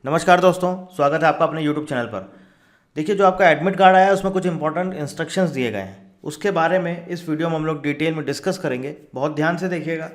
नमस्कार दोस्तों, स्वागत है आपका अपने YouTube चैनल पर। देखिए, जो आपका एडमिट कार्ड आया है उसमें कुछ इंपॉर्टेंट इंस्ट्रक्शंस दिए गए हैं। उसके बारे में इस वीडियो में हम लोग डिटेल में डिस्कस करेंगे। बहुत ध्यान से देखिएगा।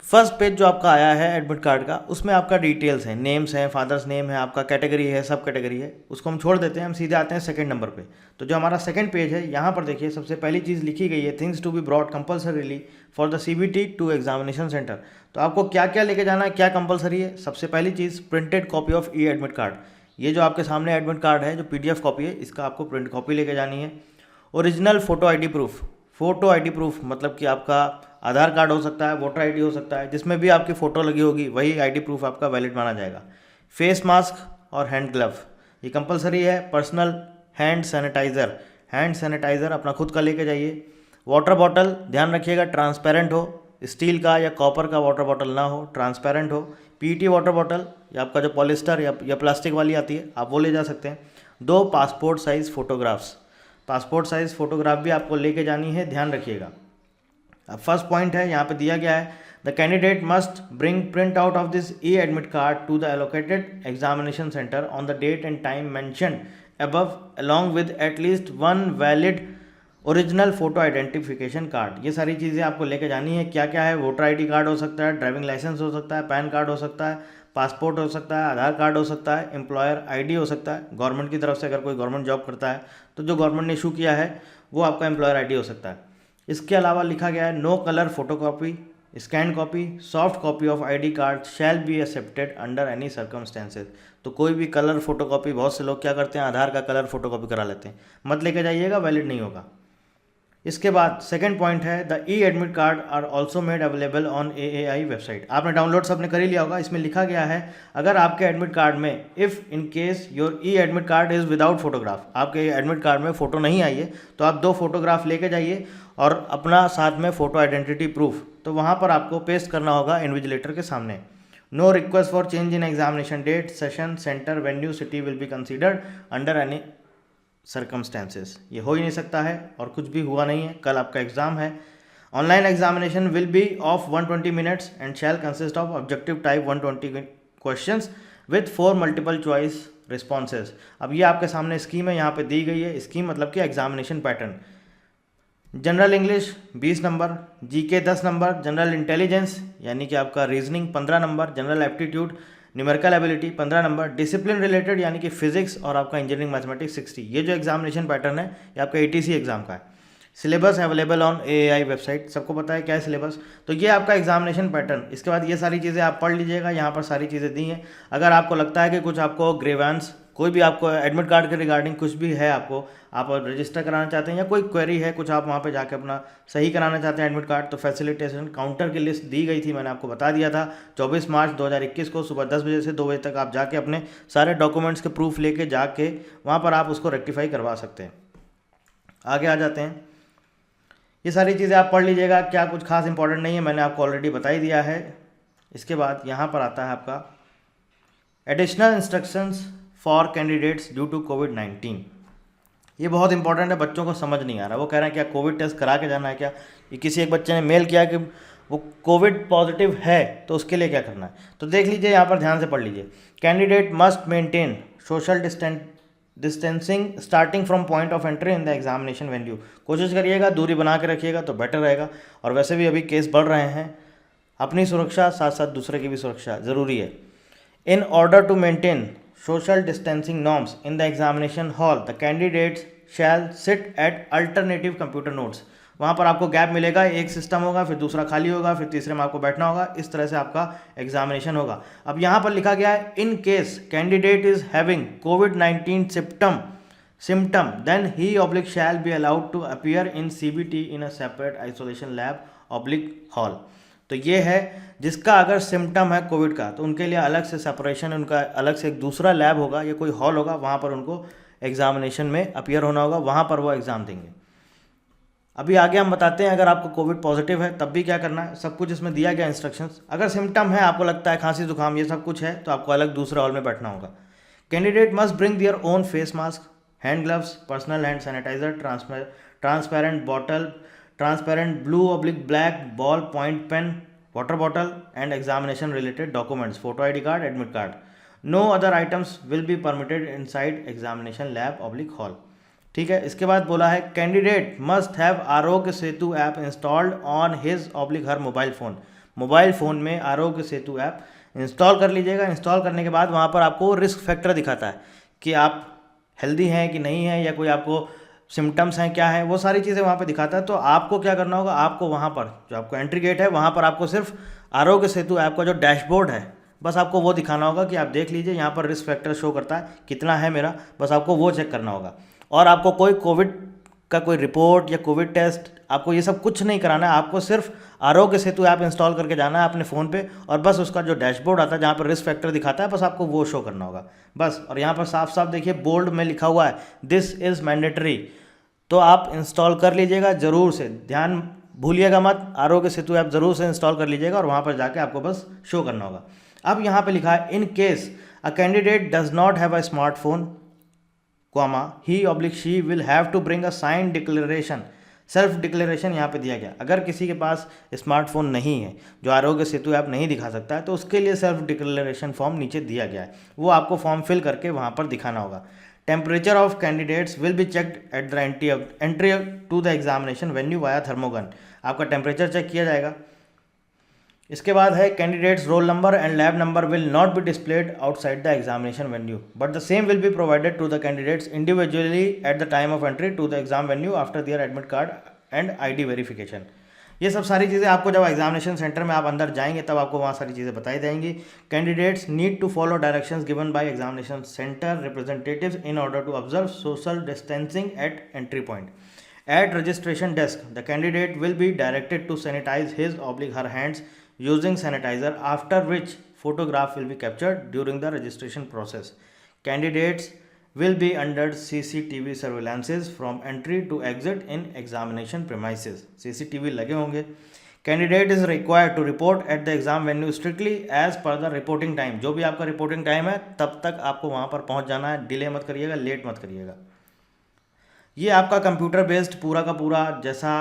फर्स्ट पेज जो आपका आया है एडमिट कार्ड का, उसमें आपका डिटेल्स हैं, नेम्स हैं, फादर्स नेम है, आपका कैटेगरी है, सब कैटेगरी है, उसको हम छोड़ देते हैं। हम सीधे आते हैं सेकंड नंबर पे। तो जो हमारा सेकंड पेज है, यहाँ पर देखिए सबसे पहली चीज़ लिखी गई है, things to be brought compulsorily for the CBT to examination centre. तो आपको क्या क्या लेके जाना है, क्या कंपलसरी है? सबसे पहली चीज़, printed copy of e admit card. ये जो आपके सामने एडमिट कार्ड है, जो PDF कॉपी है, इसका आपको प्रिंट कॉपी लेके जानी है। Original photo ID proof. Photo ID proof मतलब कि आपका आधार कार्ड हो सकता है, वोटर ID हो सकता है, जिसमें भी आपकी फ़ोटो लगी होगी वही ID प्रूफ आपका वैलिड माना जाएगा। फेस मास्क और हैंड ग्लव ये कंपलसरी है। Personal hand sanitiser, hand sanitiser अपना खुद का लेके जाइए। वाटर बॉटल ध्यान रखिएगा ट्रांसपेरेंट हो, स्टील का या कॉपर का वाटर बॉटल ना हो, ट्रांसपेरेंट हो। PET वाटर बॉटल या आपका जो पॉलिस्टर या प्लास्टिक वाली आती है, आप वो ले जा सकते हैं। 2 passport size photographs, passport size photograph भी आपको लेके जानी है, ध्यान रखिएगा। अब फर्स्ट पॉइंट है, यहाँ पे दिया गया है, the candidate must bring print out of this e admit card to the allocated examination centre on the date and time mention above along with at least one valid original photo identification card. ये सारी चीज़ें आपको लेके जानी है। क्या क्या है? वोटर ID कार्ड हो सकता है, ड्राइविंग लाइसेंस हो सकता है, पैन कार्ड हो सकता है, पासपोर्ट हो सकता है, आधार कार्ड हो सकता है, एम्प्लॉयर ID हो सकता है, गवर्नमेंट की तरफ से अगर कोई गवर्नमेंट जॉब करता है तो जो गवर्नमेंट ने इशू किया है वो आपका एम्प्लॉयर ID हो सकता है। इसके अलावा लिखा गया है, no colour photocopy, scan copy, soft copy of ID card shall be accepted under any circumstances. तो कोई भी कलर फोटोकॉपी, बहुत से लोग क्या करते हैं, आधार का कलर फोटोकॉपी करा लेते हैं, मत लेके जाइएगा, वैलिड नहीं होगा। इसके बाद सेकंड पॉइंट है, the e admit card are also made available on AAI website. आपने डाउनलोड सबने कर ही लिया होगा। इसमें लिखा गया है, अगर आपके एडमिट कार्ड में if in case your E admit card is without photograph, आपके एडमिट कार्ड में फ़ोटो नहीं आई है, तो आप 2 फोटोग्राफ लेके जाइए और अपना साथ में फ़ोटो आइडेंटिटी प्रूफ, तो वहाँ पर आपको पेस्ट करना होगा इन्विजिलेटर के सामने। No request for change in examination date, session, centre, venue, city will be considered under any circumstances. ये हो ही नहीं सकता है और कुछ भी हुआ नहीं है। कल आपका एग्जाम है। Online examination will be of 120 minutes and shall consist of objective type 120 questions with 4 multiple choice responses. अब ये आपके सामने स्कीम है, यहाँ पे दी गई है। स्कीम मतलब कि examination pattern, general English 20 number, GK 10 number, general intelligence यानी कि आपका reasoning 15 number, general aptitude, numerical ability 15 number, discipline related यानी कि फिजिक्स और आपका इंजीनियरिंग मैथमेटिक्स 60। ये जो एग्जामिनेशन पैटर्न है ये आपका ATC एग्जाम का है। Syllabus available on AAI website. सबको पता है क्या है सिलेबस। तो ये आपका एग्जामिनेशन पैटर्न। इसके बाद ये सारी चीज़ें आप पढ़ लीजिएगा, यहाँ पर सारी चीज़ें दी हैं। अगर आपको लगता है कि कुछ आपको ग्रेवेंस, कोई भी आपको एडमिट कार्ड के रिगार्डिंग कुछ भी है, आपको आप रजिस्टर कराना चाहते हैं या कोई क्वेरी है, कुछ आप वहाँ पे जाके अपना सही कराना चाहते हैं एडमिट कार्ड, तो फैसिलिटेशन काउंटर की लिस्ट दी गई थी, मैंने आपको बता दिया था। 24 मार्च 2021 को सुबह 10 बजे से 2 बजे तक आप जाके अपने सारे डॉक्यूमेंट्स के प्रूफ लेके जाके वहाँ पर आप उसको रेक्टिफाई करवा सकते हैं। आगे आ जाते हैं। ये सारी चीज़ें आप पढ़ लीजिएगा, क्या कुछ खास इंपॉर्टेंट नहीं है, मैंने आपको ऑलरेडी बता ही दिया है। इसके बाद यहाँ पर आता है आपका additional instructions for candidates due to COVID-19। ये बहुत इंपॉर्टेंट है, बच्चों को समझ नहीं आ रहा। वो कह रहे हैं क्या कोविड टेस्ट करा के जाना है क्या? ये किसी एक बच्चे ने मेल किया कि वो कोविड पॉजिटिव है, तो उसके लिए क्या करना है? तो देख लीजिए, यहाँ पर ध्यान से पढ़ लीजिए। Candidate must maintain social distancing starting from point of entry in the examination venue. कोशिश करिएगा दूरी बना के रखिएगा तो बेटर रहेगा। और वैसे भी अभी केस बढ़ रहे हैं, अपनी सुरक्षा साथ साथ दूसरे की भी सुरक्षा ज़रूरी है। In order to maintain social distancing norms in the examination hall, the candidates shall sit at alternative computer nodes। वहाँ पर आपको गैप मिलेगा, एक सिस्टम होगा, फिर दूसरा खाली होगा, फिर तीसरे में आपको बैठना होगा। इस तरह से आपका एग्जामिनेशन होगा। अब यहाँ पर लिखा गया है, in case candidate is having COVID-19 symptom then he oblique shall be allowed to appear in CBT in a separate isolation lab oblique hall। तो ये है, जिसका अगर सिम्टम है कोविड का तो उनके लिए अलग से सेपरेशन, उनका अलग से एक दूसरा लैब होगा या कोई हॉल होगा, वहाँ पर उनको एग्जामिनेशन में अपीयर होना होगा, वहाँ पर वो एग्ज़ाम देंगे। अभी आगे हम बताते हैं, अगर आपको कोविड पॉजिटिव है तब भी क्या करना है, सब कुछ इसमें दिया गया इंस्ट्रक्शंस। अगर सिम्टम है, आपको लगता है खांसी जुकाम ये सब कुछ है, तो आपको अलग दूसरे हॉल में बैठना होगा। Candidate must bring their own face mask, hand gloves, personal hand sanitiser, transparent bottle, transparent blue black ball point pen, water bottle and examination related documents, photo ID card, admit card. No other items will be permitted inside examination lab oblique hall. ठीक है, इसके बाद बोला है candidate must have Aarogya Setu app installed on his oblique her mobile phone. Mobile phone में Aarogya Setu app install कर लीजिएगा। Install करने के बाद वहाँ पर आपको रिस्क फैक्टर दिखाता है कि आप हेल्दी हैं कि नहीं है, या कोई आपको सिम्टम्स हैं क्या है, वो सारी चीज़ें वहाँ पे दिखाता है। तो आपको क्या करना होगा, आपको वहाँ पर जो आपको एंट्री गेट है वहाँ पर आपको सिर्फ आरोग्य सेतु ऐप का जो डैशबोर्ड है बस आपको वो दिखाना होगा कि आप देख लीजिए यहाँ पर रिस्क फैक्टर शो करता है कितना है मेरा, बस आपको वो चेक करना होगा। और आपको कोई कोविड का कोई रिपोर्ट या कोविड टेस्ट आपको ये सब कुछ नहीं कराना है। आपको सिर्फ आरोग्य सेतु ऐप इंस्टॉल करके जाना है अपने फ़ोन पे, और बस उसका जो डैशबोर्ड आता है जहाँ पर रिस्क फैक्टर दिखाता है बस आपको वो शो करना होगा बस। और यहाँ पर साफ साफ देखिए बोल्ड में लिखा हुआ है दिस इज़ मैंडेटरी। तो आप इंस्टॉल कर लीजिएगा ज़रूर से, ध्यान भूलिएगा मत, आरोग्य सेतु ऐप ज़रूर से इंस्टॉल कर लीजिएगा और वहाँ पर जाके आपको बस शो करना होगा। अब यहाँ पे लिखा है in case a candidate does not have a smartphone, he oblique she will have to bring a sign declaration. Self declaration यहाँ पे दिया गया, अगर किसी के पास स्मार्टफोन नहीं है जो आरोग्य सेतु ऐप नहीं दिखा सकता है तो उसके लिए सेल्फ डिक्लेरेशन फॉर्म नीचे दिया गया है, वो आपको फॉर्म फिल करके वहाँ पर दिखाना होगा। Temperature of candidates will be checked at the entry to the examination venue via thermogun. आपका टेम्परेचर चेक किया जाएगा। इसके बाद है candidates roll number and lab number will not be displayed outside the examination venue but the same will be provided to the candidates individually at the time of entry to the exam venue after their admit card and ID verification. ये सब सारी चीज़ें आपको जब examination centre में आप अंदर जाएंगे तब आपको वहाँ सारी चीज़ें बताई जाएंगी। Candidates need to follow directions given by examination centre representatives in order to observe social distancing at entry point. At registration desk, the candidate will be directed to sanitize his/her hands using sanitizer, after which photograph will be captured during the registration process. Candidates will be under CCTV surveillances from entry to exit in examination premises. CCTV लगे होंगे। Candidate is required to report at the exam venue strictly as per the reporting time. जो भी आपका reporting time है तब तक आपको वहाँ पर पहुँच जाना है, डिले मत करिएगा, लेट मत करिएगा। ये आपका कंप्यूटर बेस्ड पूरा का पूरा जैसा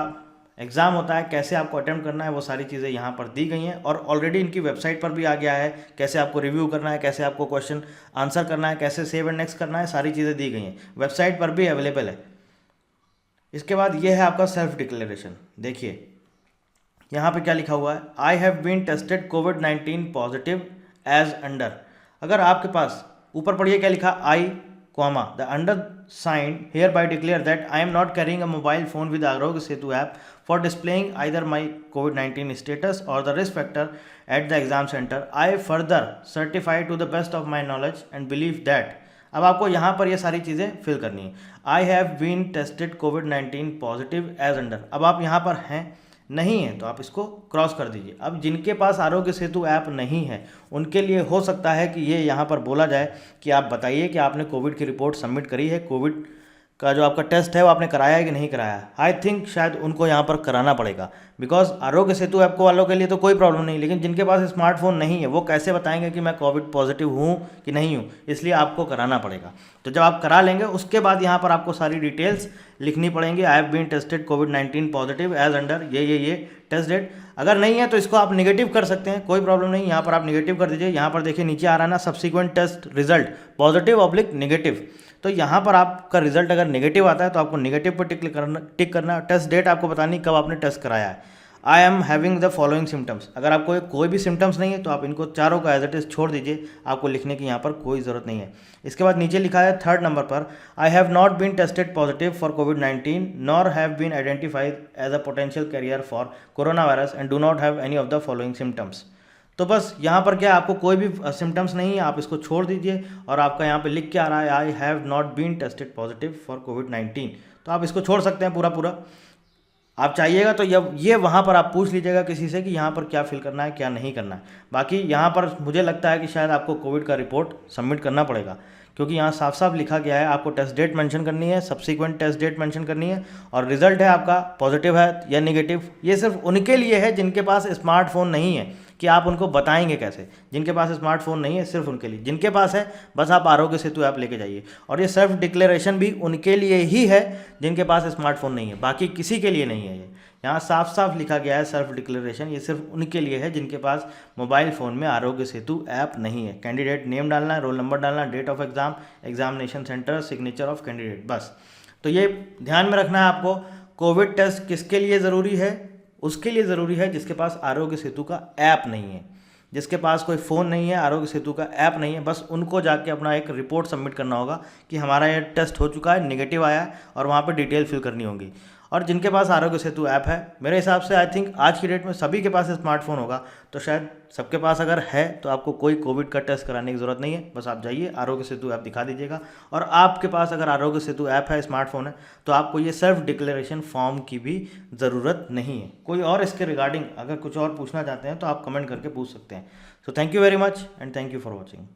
एग्ज़ाम होता है, कैसे आपको अटेम्प्ट करना है, वो सारी चीज़ें यहाँ पर दी गई हैं। और ऑलरेडी इनकी वेबसाइट पर भी आ गया है कैसे आपको रिव्यू करना है, कैसे आपको क्वेश्चन आंसर करना है, कैसे सेव एंड नेक्स्ट करना है, सारी चीज़ें दी गई हैं, वेबसाइट पर भी अवेलेबल है। इसके बाद ये है आपका सेल्फ डिक्लेरेशन। देखिए यहाँ पे क्या लिखा हुआ है, आई हैव बीन टेस्टेड कोविड-19 पॉजिटिव एज अंडर। अगर आपके पास ऊपर पढ़िए क्या लिखा, आई the undersigned hereby declare that I am not carrying a mobile phone with Arogya Setu app for displaying either my COVID-19 status or the risk factor at the exam center. I further certify to the best of my knowledge and belief that, अब आपको यहाँ पर ये सारी चीज़ें fill करनी है। I have been tested COVID-19 positive as under. अब आप यहाँ पर हैं, नहीं है तो आप इसको क्रॉस कर दीजिए। अब जिनके पास आरोग्य सेतु ऐप नहीं है उनके लिए हो सकता है कि ये यहाँ पर बोला जाए कि आप बताइए कि आपने कोविड की रिपोर्ट सबमिट करी है, कोविड का जो आपका टेस्ट है वो आपने कराया है कि नहीं कराया है। आई थिंक शायद उनको यहाँ पर कराना पड़ेगा, बिकॉज आरोग्य सेतु ऐप को वालों के लिए तो कोई प्रॉब्लम नहीं, लेकिन जिनके पास स्मार्टफोन नहीं है वो कैसे बताएंगे कि मैं कोविड पॉजिटिव हूँ कि नहीं हूँ, इसलिए आपको कराना पड़ेगा। तो जब आप करा लेंगे उसके बाद यहाँ पर आपको सारी डिटेल्स लिखनी पड़ेंगी। आई हैव बीन टेस्टेड कोविड-19 पॉजिटिव एज अंडर ये टेस्ट डेट। अगर नहीं है तो इसको आप निगेटिव कर सकते हैं, कोई प्रॉब्लम नहीं, यहाँ पर आप निगेटिव कर दीजिए। यहाँ पर देखिए नीचे आ रहा है ना सब्सिक्वेंट टेस्ट रिजल्ट पॉजिटिव/नेगेटिव, तो यहाँ पर आपका रिजल्ट अगर नेगेटिव आता है तो आपको नेगेटिव पर टिक करना। टेस्ट डेट आपको बतानी कब आपने टेस्ट कराया है। I am having the following symptoms, अगर आपको कोई भी सिम्टम्स नहीं है तो आप इनको चारों का एज इट इज़ छोड़ दीजिए, आपको लिखने की यहाँ पर कोई ज़रूरत नहीं है। इसके बाद नीचे लिखा है थर्ड नंबर पर, I have not been tested positive for कोविड-19 nor have been identified as a potential carrier for corona virus and do not have any of the following symptoms. तो बस यहाँ पर क्या आपको कोई भी सिम्टम्स नहीं है, आप इसको छोड़ दीजिए और आपका यहाँ पे लिख के आ रहा है I have not been tested positive for कोविड-19, तो आप इसको छोड़ सकते हैं पूरा। आप चाहिएगा तो ये वहाँ पर आप पूछ लीजिएगा किसी से कि यहाँ पर क्या फिल करना है क्या नहीं करना है। बाकी यहाँ पर मुझे लगता है कि शायद आपको कोविड का रिपोर्ट सबमिट करना पड़ेगा, क्योंकि यहाँ साफ साफ लिखा गया है आपको टेस्ट डेट मेंशन करनी है, सब्सिक्वेंट टेस्ट डेट मेंशन करनी है, और रिजल्ट है आपका पॉजिटिव है या नेगेटिव। ये सिर्फ उनके लिए है जिनके पास स्मार्टफोन नहीं है, कि आप उनको बताएंगे कैसे। जिनके पास स्मार्टफोन नहीं है सिर्फ उनके लिए, जिनके पास है बस आप आरोग्य सेतु ऐप लेके जाइए। और ये सेल्फ डिक्लेरेशन भी उनके लिए ही है जिनके पास स्मार्टफोन नहीं है, बाकी किसी के लिए नहीं है। ये यहाँ साफ साफ लिखा गया है सेल्फ डिक्लेरेशन ये सिर्फ उनके लिए है जिनके पास मोबाइल फ़ोन में आरोग्य सेतु ऐप नहीं है। कैंडिडेट नेम डालना है, रोल नंबर डालना है, date of exam, examination centre, signature of candidate, बस। तो ये ध्यान में रखना है आपको। कोविड टेस्ट किसके लिए ज़रूरी है? उसके लिए ज़रूरी है जिसके पास आरोग्य सेतु का ऐप नहीं है। जिसके पास कोई फ़ोन नहीं है, आरोग्य सेतु का ऐप नहीं है, बस उनको जाके अपना एक रिपोर्ट सबमिट करना होगा कि हमारा ये टेस्ट हो चुका है, नेगेटिव आया है, और वहाँ पे डिटेल फिल करनी होगी। और जिनके पास आरोग्य सेतु ऐप है, मेरे हिसाब से आई थिंक आज की डेट में सभी के पास स्मार्टफोन होगा, तो शायद सबके पास अगर है तो आपको कोई कोविड का टेस्ट कराने की ज़रूरत नहीं है। बस आप जाइए, आरोग्य सेतु ऐप दिखा दीजिएगा। और आपके पास अगर आरोग्य सेतु ऐप है, स्मार्टफोन है, तो आपको ये सेल्फ डिक्लेरेशन फॉर्म की भी ज़रूरत नहीं है। कोई और इसके रिगार्डिंग अगर कुछ और पूछना चाहते हैं तो आप कमेंट करके पूछ सकते हैं। So thank you very much and thank you for watching.